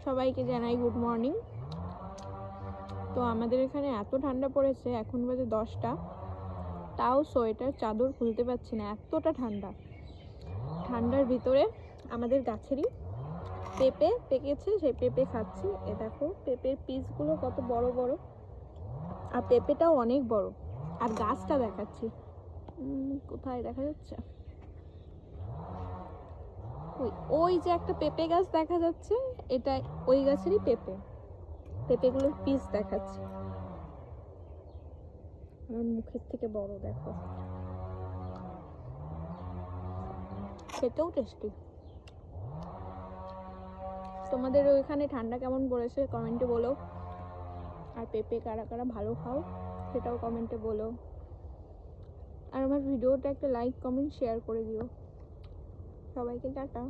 সবাইকে জানাই good morning. তো আমাদের এখানে এত ঠান্ডা পড়েছে, এখন বাজে 10টা, তাও সোয়েটার চাদর খুলতে পারছি না, এতটা ঠান্ডা। ঠান্ডার ভিতরে আমাদের গাছেরই পেঁপে পেকেছে, সেই পেঁপে খাচ্ছি। এ দেখো পেঁপের পিসগুলো কত বড় বড়, আর পেঁপেটাও অনেক বড়। আর গাছটা দেখাচ্ছি, কোথায় দেখা যাচ্ছে, ওই যে একটা পেঁপে গাছ দেখা যাচ্ছে, এটা ওই গাছেরই পেঁপে। পেঁপেগুলোর পিস দেখাচ্ছি, আমার মুখের থেকে বড়, দেখো খেতেও টেস্টি। তোমাদের ওইখানে ঠান্ডা কেমন পড়েছে কমেন্টে বলো, আর পেঁপে কারা কারা ভালো খাও সেটাও কমেন্টে বলো। আর আমার ভিডিওটা একটা লাইক কমেন্ট শেয়ার করে দিও। সবাইকে টাটা।